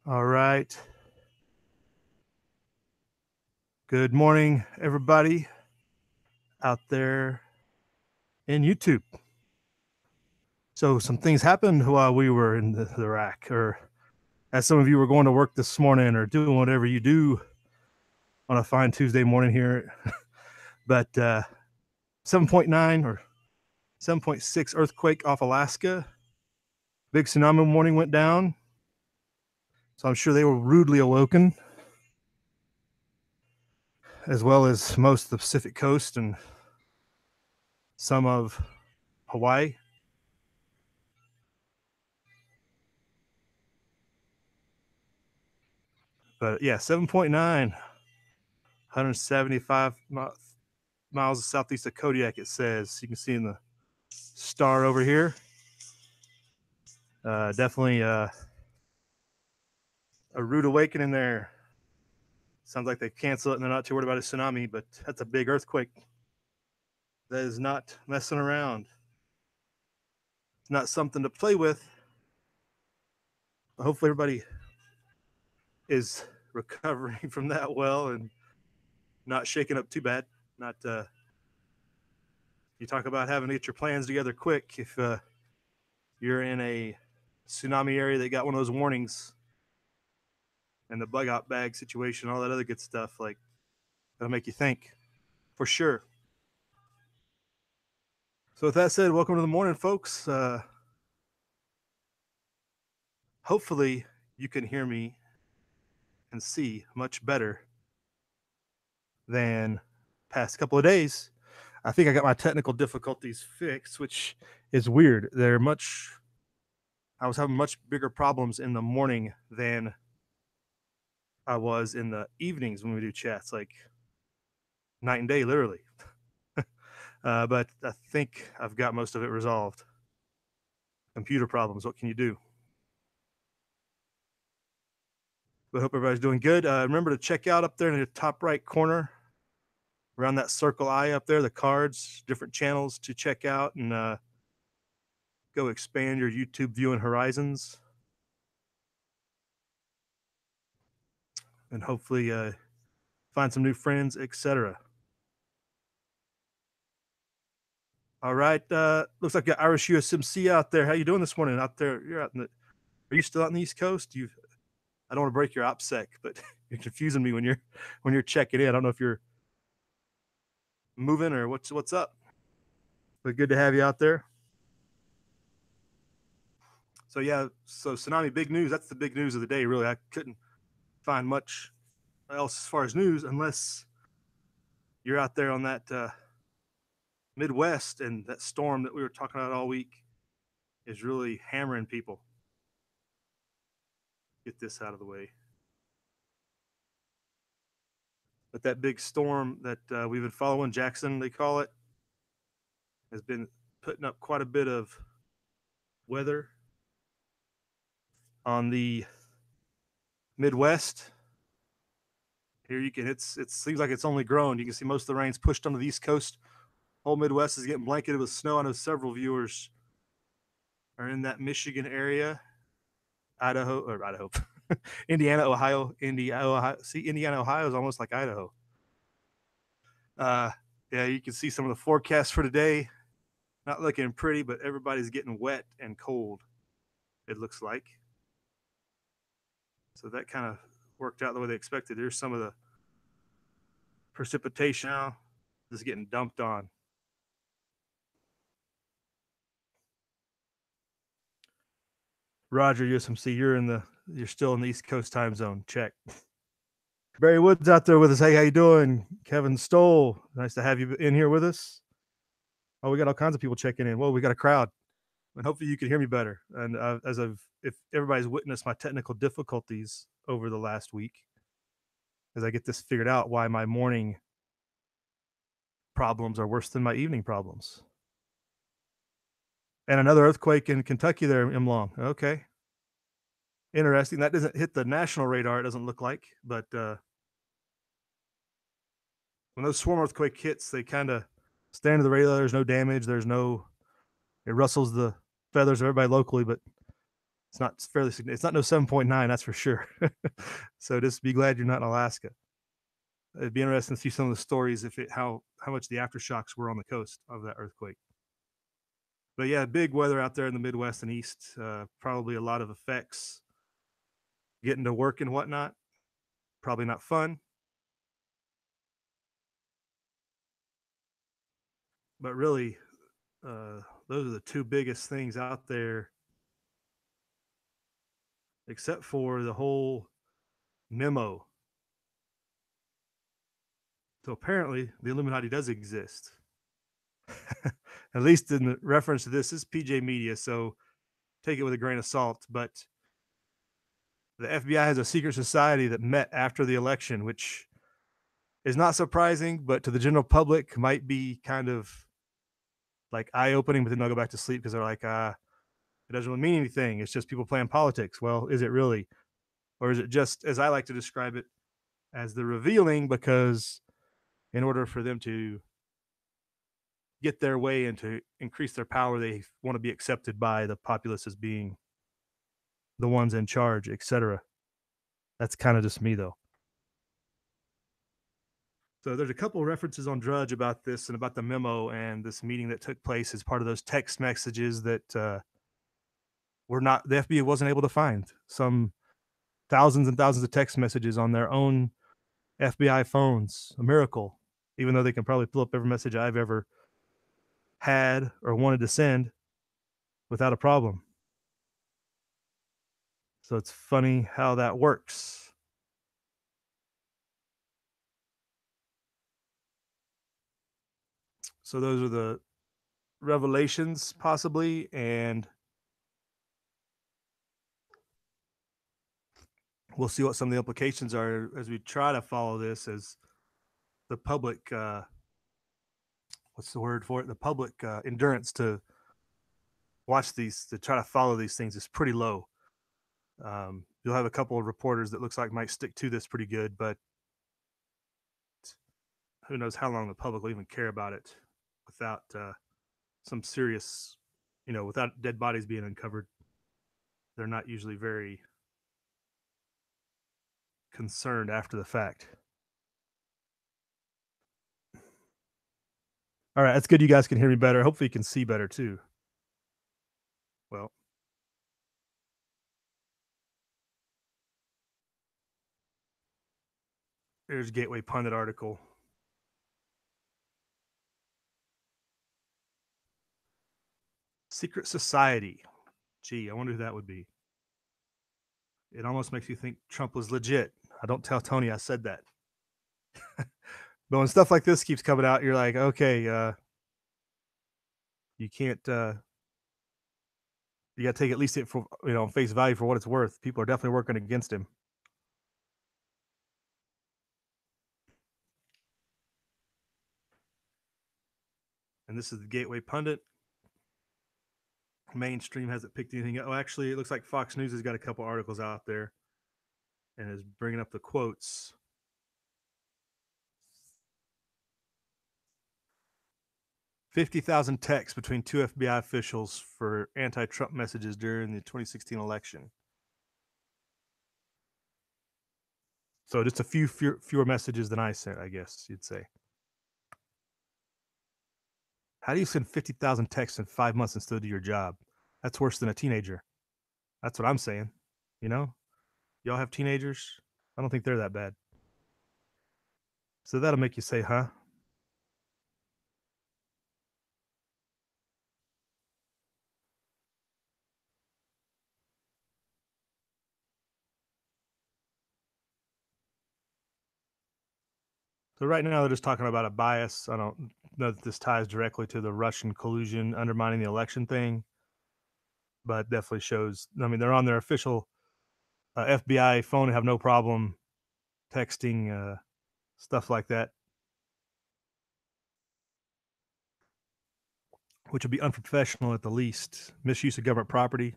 All right. Good morning, everybody out there in YouTube. So, some things happened while we were in the rack, or as some of you were going to work this morning or doing whatever you do on a fine Tuesday morning here. But 7.9 or 7.6 earthquake off Alaska. Big tsunami warning went down. So, I'm sure they were rudely awoken, as well as most of the Pacific coast and some of Hawaii. But yeah, 7.9, 175 miles southeast of Kodiak, it says. You can see in the star over here. Definitely a rude awakening there. Sounds like they cancel it and they're not too worried about a tsunami, but that's a big earthquake. That is not messing around. It's not something to play with. But hopefully everybody is recovering from that well and not shaking up too bad. Not you talk about having to get your plans together quick. If you're in a tsunami area that got one of those warnings and the bug out bag situation, all that other good stuff, like that'll make you think for sure. So with that said, welcome to the morning, folks. Hopefully you can hear me and see much better than past couple of days. I think I got my technical difficulties fixed, which is weird. I was having much bigger problems in the morning than I was in the evenings when we do chats, like night and day, literally. But I think I've got most of it resolved. Computer problems, what can you do? But I hope everybody's doing good. Remember to check out up there in the top right corner, around that circle eye up there, the cards, different channels to check out and go expand your YouTube viewing horizons. And hopefully find some new friends, etc. All right. Looks like you got Irish USMC out there. How you doing this morning out there? You're out in the. Are you still out on the East Coast? I don't want to break your OPSEC, but you're confusing me when you're checking in. I don't know if you're moving or what's up. But good to have you out there. So yeah, so tsunami, big news. That's the big news of the day. Really, I couldn't find much else as far as news unless you're out there on that Midwest and that storm that we were talking about all week is really hammering people. Get this out of the way. But that big storm that we've been following, Jackson, they call it, has been putting up quite a bit of weather on the Midwest. Here you can, it seems like it's only grown. You can see most of the rain's pushed onto the East Coast. Whole Midwest is getting blanketed with snow. I know several viewers are in that Michigan area, Idaho, Indiana, Ohio, Ohio. See, Indiana, Ohio is almost like Idaho. Yeah, you can see some of the forecasts for today. Not looking pretty, but everybody's getting wet and cold, it looks like. So that kind of worked out the way they expected. There's some of the precipitation now just getting dumped on. Roger USMC, you're still in the East Coast time zone. Check. Barry Woods out there with us. Hey, how you doing? Kevin Stoll, nice to have you in here with us. Oh, we got all kinds of people checking in. Well, we got a crowd, and hopefully you can hear me better. And if everybody's witnessed my technical difficulties over the last week, as I get this figured out, why my morning problems are worse than my evening problems. And another earthquake in Kentucky there, Imlong. Okay. Interesting. That doesn't hit the national radar, it doesn't look like. But when those swarm earthquake hits, they kind of stay under the radar. There's no damage. It rustles the feathers of everybody locally, but It's not fairly significant. It's not no 7.9, that's for sure. So just be glad you're not in Alaska. It'd be interesting to see some of the stories if it how much the aftershocks were on the coast of that earthquake. But yeah, big weather out there in the Midwest and East. Probably a lot of effects. Getting to work and whatnot. Probably not fun. But really, those are the two biggest things out there, except for the whole memo. So apparently, the Illuminati does exist. At least in the reference to this is PJ Media, so take it with a grain of salt. But the FBI has a secret society that met after the election, which is not surprising, but to the general public might be kind of like eye opening. But then they'll go back to sleep because they're like, it doesn't really mean anything. It's just people playing politics. Well, is it really? Or is it just, as I like to describe it, as the revealing? Because in order for them to get their way and to increase their power, they want to be accepted by the populace as being the ones in charge, etc. That's kind of just me, though. So there's a couple of references on Drudge about this and about the memo and this meeting that took place as part of those text messages that were not, the FBI wasn't able to find. Some thousands and thousands of text messages on their own FBI phones. A miracle, even though they can probably pull up every message I've ever had or wanted to send without a problem. So it's funny how that works. So those are the revelations, possibly, and we'll see what some of the implications are as we try to follow this as the public. What's the word for it? The public endurance to watch these, to try to follow these things is pretty low. You'll have a couple of reporters that looks like might stick to this pretty good, but who knows how long the public will even care about it without some serious, without dead bodies being uncovered. They're not usually very concerned after the fact. All right, that's good. You guys can hear me better. Hopefully, you can see better too. Well, there's Gateway Pundit article. Secret Society. Gee, I wonder who that would be. It almost makes you think Trump was legit. I don't tell Tony I said that. But when stuff like this keeps coming out, you're like, okay, you can't. You got to take at least it for face value for what it's worth. People are definitely working against him. And this is the Gateway Pundit. Mainstream hasn't picked anything up. Oh, actually, it looks like Fox News has got a couple articles out there and is bringing up the quotes. 50,000 texts between two FBI officials for anti-Trump messages during the 2016 election. So just a few fewer messages than I sent, I guess you'd say. How do you send 50,000 texts in 5 months and still do your job? That's worse than a teenager. That's what I'm saying. Y'all have teenagers? I don't think they're that bad. So that'll make you say, huh? So right now they're just talking about a bias. I don't know that this ties directly to the Russian collusion undermining the election thing, but definitely shows. I mean, they're on their official FBI phone and have no problem texting stuff like that, which would be unprofessional at the least. Misuse of government property,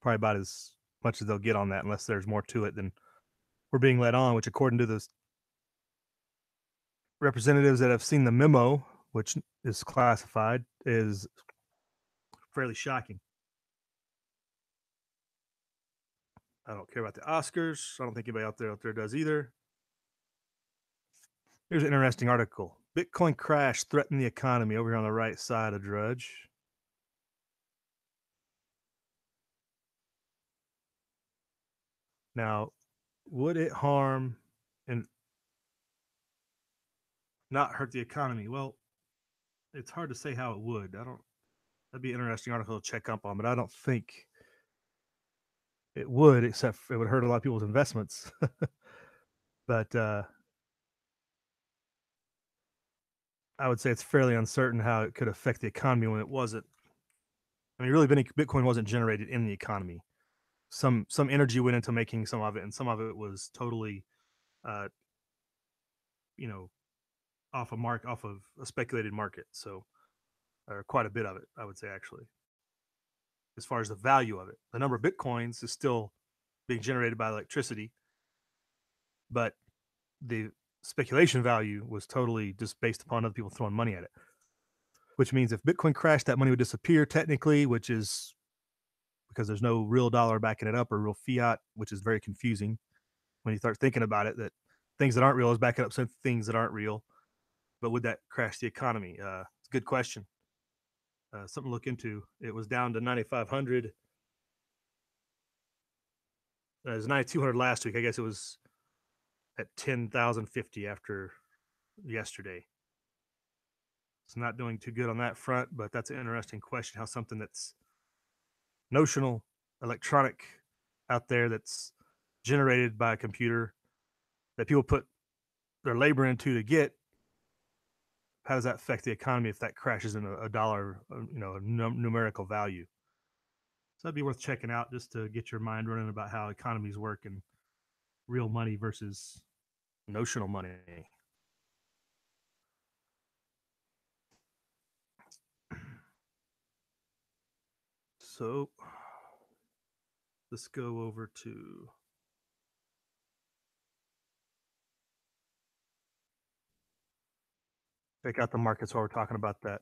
probably about as much as they'll get on that, unless there's more to it than we're being led on. Which, according to the representatives that have seen the memo, which is classified, is fairly shocking. I don't care about the Oscars. I don't think anybody out there does either. Here's an interesting article. Bitcoin crash threatened the economy over here on the right side of Drudge. Now, would it harm and not hurt the economy? Well, it's hard to say how it would. That'd be an interesting article to check up on, but I don't think it would, except it would hurt a lot of people's investments. But I would say it's fairly uncertain how it could affect the economy when it wasn't. I mean, really, Bitcoin wasn't generated in the economy. Some energy went into making some of it, and some of it was totally, uh, you know, off of a speculated market. So, or quite a bit of it, I would say, actually. As far as the value of it, the number of Bitcoins is still being generated by electricity, but the speculation value was totally just based upon other people throwing money at it. Which means if Bitcoin crashed, that money would disappear technically, which is because there's no real dollar backing it up or real fiat, which is very confusing when you start thinking about it. That things that aren't real is backing up some things that aren't real. But would that crash the economy? It's a good question. Something to look into. It was down to 9,500. It was 9,200 last week. I guess it was at 10,050 after yesterday. It's not doing too good on that front, but that's an interesting question. How something that's notional, electronic out there that's generated by a computer that people put their labor into to get, how does that affect the economy if that crashes in a dollar, numerical value? So that'd be worth checking out just to get your mind running about how economies work and real money versus notional money. So let's go over to check out the markets while we're talking about that.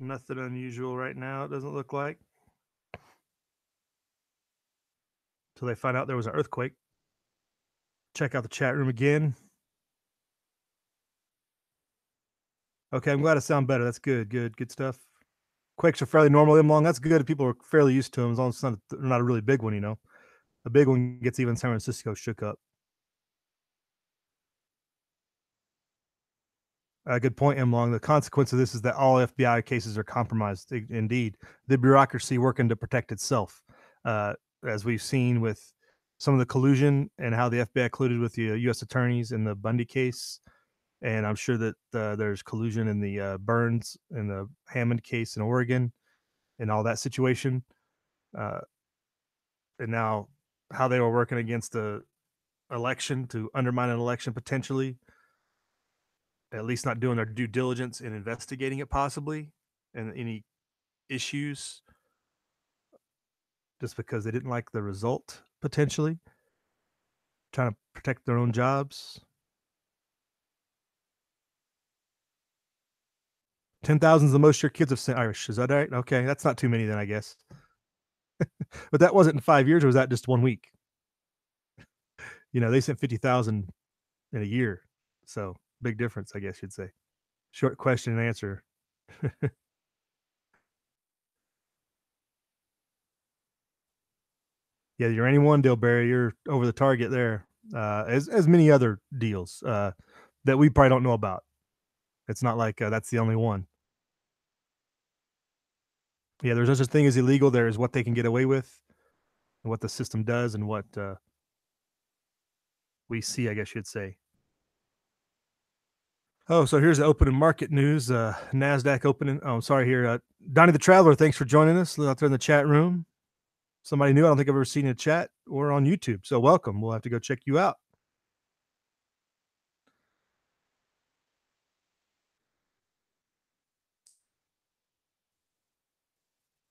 Nothing unusual right now, it doesn't look like. Till they find out there was an earthquake. Check out the chat room again. Okay, I'm glad it sounds better. That's good. Good stuff. Quakes are fairly normal in long. That's good. People are fairly used to them as long as it's not a really big one, you know. A big one gets even San Francisco shook up. Good point, M. Long. The consequence of this is that all FBI cases are compromised. Indeed, the bureaucracy working to protect itself, as we've seen with some of the collusion and how the FBI colluded with the U.S. attorneys in the Bundy case, and I'm sure that there's collusion in the Burns and the Hammond case in Oregon, and all that situation, uh, and now how they were working against the election to undermine an election potentially, at least not doing their due diligence in investigating it possibly, and any issues just because they didn't like the result potentially, trying to protect their own jobs. 10,000 is the most your kids have sent Irish. Is that right? Okay, that's not too many then, I guess. But that wasn't in 5 years, or was that just 1 week? You know, they sent 50,000 in a year. So big difference, I guess you'd say. Short question and answer. Yeah, you're any one deal, Barry. You're over the target there. As many other deals that we probably don't know about. It's not like that's the only one. Yeah, there's no such thing as illegal. There is what they can get away with, and what the system does, and what we see, I guess you'd say. Oh, so here's the opening market news. Nasdaq opening. Oh, I'm sorry here. Donnie the Traveler, thanks for joining us out there in the chat room. Somebody new I don't think I've ever seen in a chat or on YouTube. So welcome. We'll have to go check you out.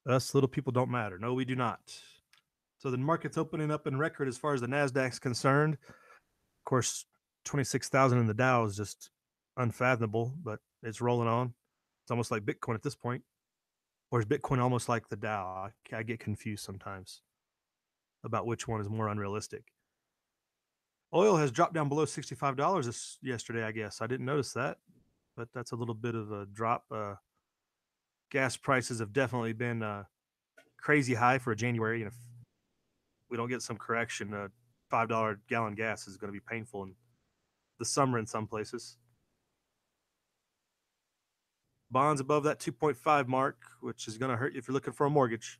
Us little people don't matter. No, we do not. So the market's opening up in record as far as the Nasdaq's concerned. Of course, 26,000 in the Dow is just unfathomable, but it's rolling on. It's almost like Bitcoin at this point. Or is Bitcoin almost like the Dow? I get confused sometimes about which one is more unrealistic. Oil has dropped down below $65 yesterday, I guess. I didn't notice that, but that's a little bit of a drop. Gas prices have definitely been crazy high for a January. And if we don't get some correction, $5 gallon gas is going to be painful in the summer in some places. Bonds above that 2.5 mark, which is going to hurt you if you're looking for a mortgage.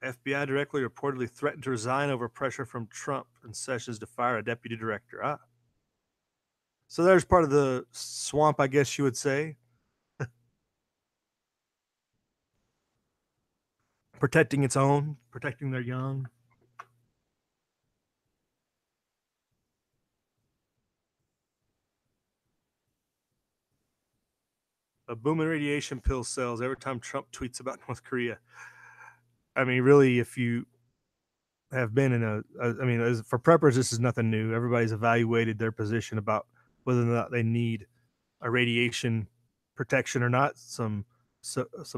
FBI directly reportedly threatened to resign over pressure from Trump and Sessions to fire a deputy director. So there's part of the swamp, I guess you would say. Protecting its own, protecting their young. A booming radiation pill sells every time Trump tweets about North Korea. I mean, really, if you have been in I mean, for preppers, this is nothing new. Everybody's evaluated their position about whether or not they need a radiation protection or not. Some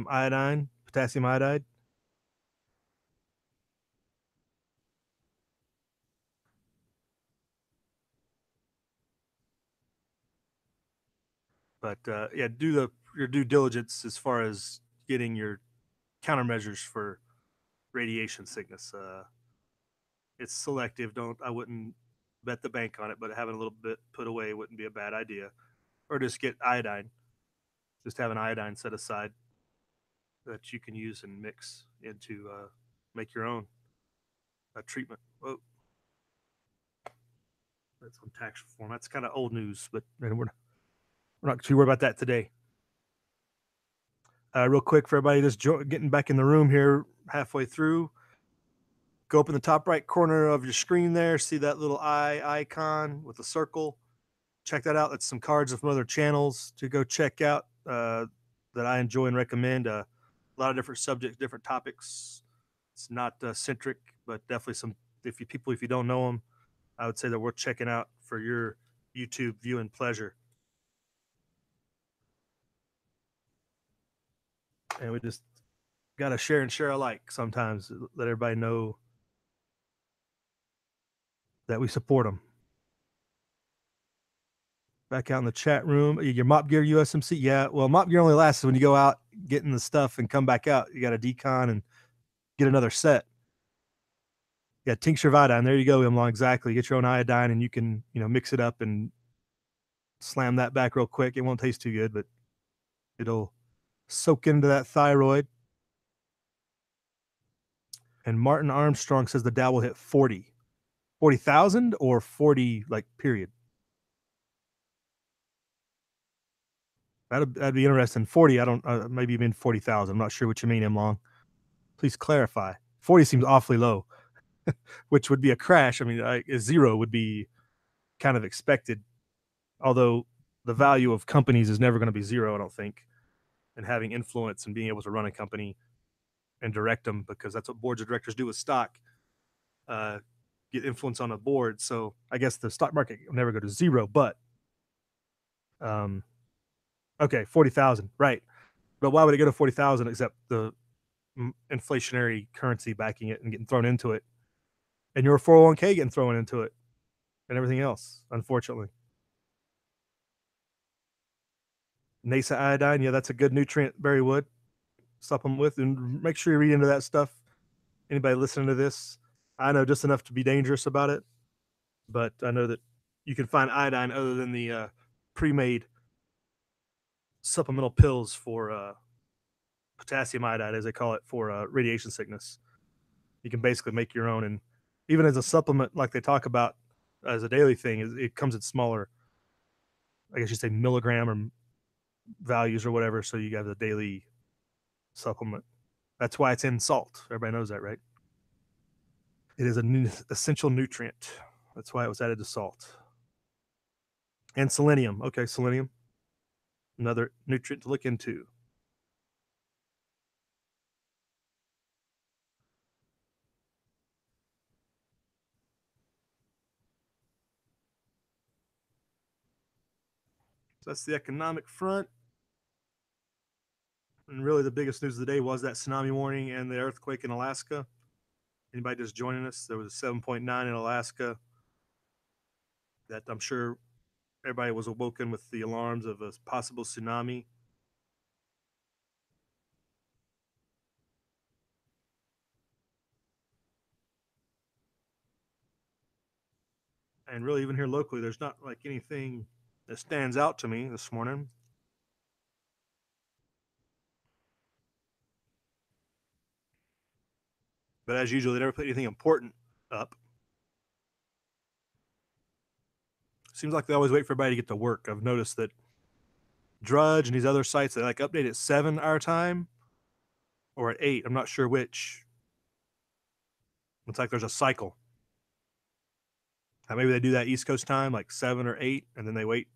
iodine, potassium iodide. But yeah, do your due diligence as far as getting your countermeasures for radiation sickness. It's selective. I wouldn't bet the bank on it, but having a little bit put away wouldn't be a bad idea. Or just get iodine. Just have an iodine set aside that you can use and mix into make your own treatment. Whoa. That's on tax reform. That's kind of old news, but we're not too worried about that today. Real quick for everybody just getting back in the room here halfway through. Go up in the top right corner of your screen there. See that little eye icon with a circle. Check that out. That's some cards from other channels to go check out that I enjoy and recommend. A lot of different subjects, different topics. It's not centric, but definitely some. If you don't know them, I would say they're worth checking out for your YouTube viewing pleasure. And we just got to share and share alike sometimes. Let everybody know that we support them. Back out in the chat room. Your Mop Gear USMC. Yeah, well, Mop Gear only lasts when you go out getting the stuff and come back out. You got a decon and get another set. Yeah, tincture of iodine. There you go, Imlong. Exactly. Get your own iodine and you can, mix it up and slam that back real quick. It won't taste too good, but it'll soak into that thyroid. And Martin Armstrong says the Dow will hit 40,000 or 40 like period. That'd be interesting. 40. I don't. Maybe you mean 40,000. I'm not sure what you mean, Imlong. Please clarify. 40 seems awfully low, which would be a crash. I mean, a zero would be kind of expected, although the value of companies is never going to be zero, I don't think. And having influence and being able to run a company and direct them, because that's what boards of directors do with stock, get influence on a board. So I guess the stock market will never go to zero, but okay, 40,000, right. But why would it go to 40,000 except the inflationary currency backing it and getting thrown into it, and your 401k getting thrown into it, and everything else, unfortunately. NASA iodine, yeah, that's a good nutrient Barry Wood supplement with, and make sure you read into that stuff. Anybody listening to this, I know just enough to be dangerous about it, but I know that you can find iodine other than the pre-made supplemental pills for potassium iodide, as they call it, for radiation sickness. You can basically make your own, and even as a supplement, like they talk about as a daily thing, it comes in smaller, I guess you say milligram or values or whatever. So you have the daily supplement. That's why it's in salt. Everybody knows that, right? It is an essential nutrient. That's why it was added to salt. And selenium. Okay, selenium. Another nutrient to look into. So that's the economic front. And really, the biggest news of the day was that tsunami warning and the earthquake in Alaska. Anybody just joining us? There was a 7.9 in Alaska that I'm sure everybody was awoken with the alarms of a possible tsunami. And really, even here locally, there's not like anything that stands out to me this morning. But as usual, they never put anything important up. Seems like they always wait for everybody to get to work. I've noticed that Drudge and these other sites, they like update at 7 our time or at 8. I'm not sure which. It's like there's a cycle. Maybe they do that East Coast time, like 7 or 8, and then they wait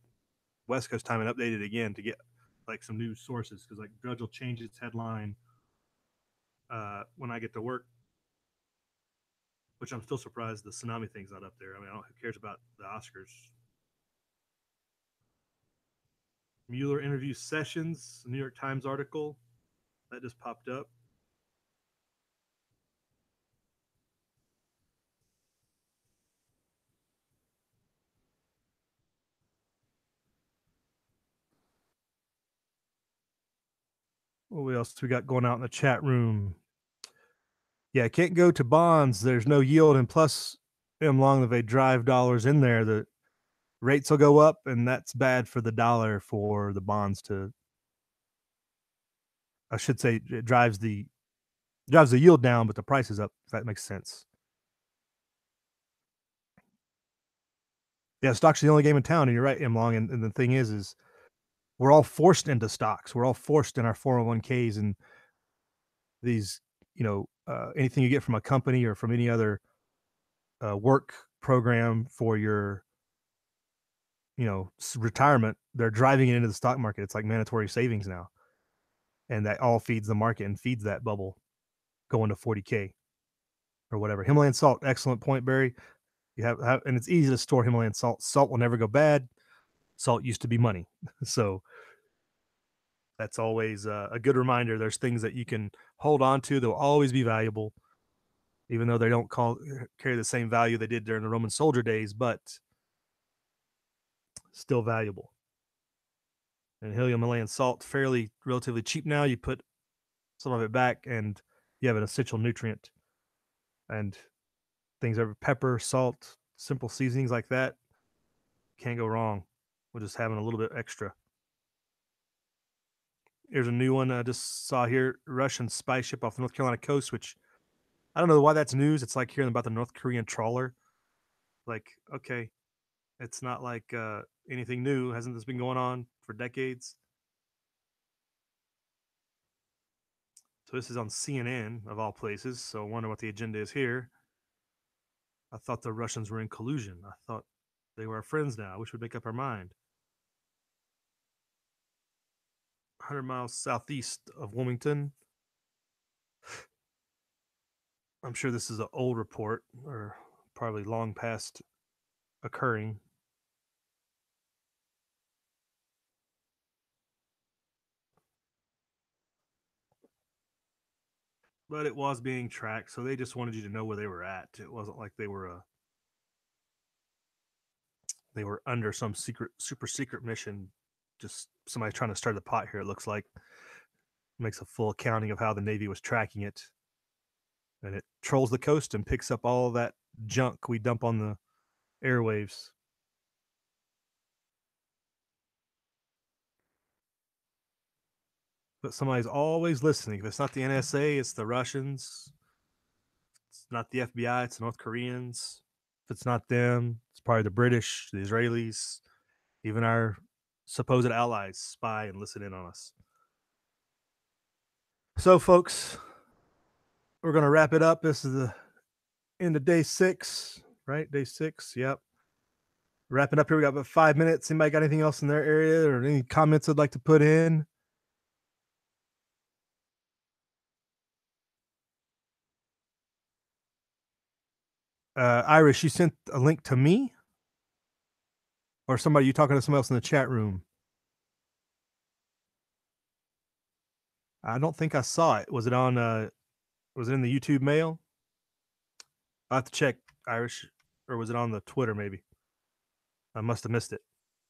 West Coast time and update it again to get like some news sources. Because like Drudge will change its headline when I get to work, which I'm still surprised the tsunami thing's not up there. I mean, who cares about the Oscars? Mueller interviews Sessions, New York Times article that just popped up. What else we got going out in the chat room? Yeah, can't go to bonds. There's no yield, and plus, long as they drive dollars in there, the rates will go up, and that's bad for the dollar for the bonds to. I should say it drives the yield down, but the price is up. If that makes sense. Yeah, stocks are the only game in town, and you're right, Long. And the thing is we're all forced into stocks. We're all forced in our 401ks and these, anything you get from a company or from any other work program for your, retirement. They're driving it into the stock market. It's like mandatory savings now, and that all feeds the market and feeds that bubble going to 40K or whatever. Himalayan salt, excellent point, Barry. You have, and it's easy to store Himalayan salt. Salt will never go bad. Salt used to be money, so that's always a good reminder. There's things that you can hold on to. They'll always be valuable, even though they don't carry the same value they did during the Roman soldier days, but still valuable. And Himalayan salt, fairly relatively cheap now. You put some of it back, and you have an essential nutrient. And things are pepper, salt, simple seasonings like that. Can't go wrong with just having a little bit extra. Here's a new one I just saw here: Russian spy ship off the North Carolina coast, which I don't know why that's news. It's like hearing about the North Korean trawler. Like, okay, it's not like anything new. Hasn't this been going on for decades? So this is on CNN of all places. So I wonder what the agenda is here. I thought the Russians were in collusion. I thought they were our friends now. I wish we'd make up our mind. 100 miles southeast of Wilmington. I'm sure this is an old report or probably long past occurring. But it was being tracked, so they just wanted you to know where they were at. It wasn't like they were under some super secret mission. Just somebody trying to start the pot here. It looks like makes a full accounting of how the Navy was tracking it, and it trolls the coast and picks up all that junk we dump on the airwaves. But somebody's always listening. If it's not the NSA, it's the Russians. It's not the FBI, it's the North Koreans. If it's not them, it's probably the British, the Israelis, even our supposed allies spy and listen in on us. So, folks, we're going to wrap it up. This is the end of day 6, right? Day 6. Yep. wrapping up here. We got about 5 minutes. Anybody got anything else in their area or any comments I'd like to put in? Iris, you sent a link to me or somebody? You talking to somebody else in the chat room? I don't think I saw it. Was it on? Was it in the YouTube mail? I will have to check, Irish, or was it on the Twitter? Maybe I must have missed it.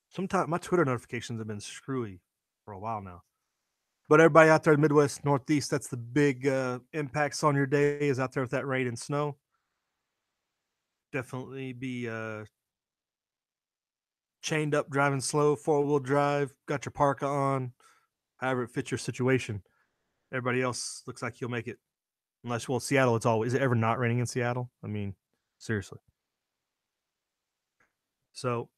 Sometimes my Twitter notifications have been screwy for a while now. But everybody out there in the Midwest, Northeast, that's the big impacts on your day is out there with that rain and snow. Definitely be chained up, driving slow, 4-wheel drive, got your parka on, however it fits your situation. Everybody else looks like you'll make it. Unless, well, Seattle, it's always, is it ever not raining in Seattle? I mean, seriously. So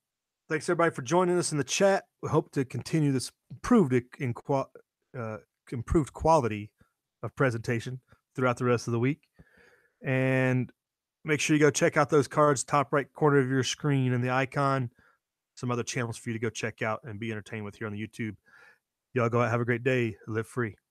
thanks everybody for joining us in the chat. We hope to continue this improved quality of presentation throughout the rest of the week. And make sure you go check out those cards, top right corner of your screen and the icon. Some other channels for you to go check out and be entertained with here on the YouTube. Y'all go out, have a great day, live free.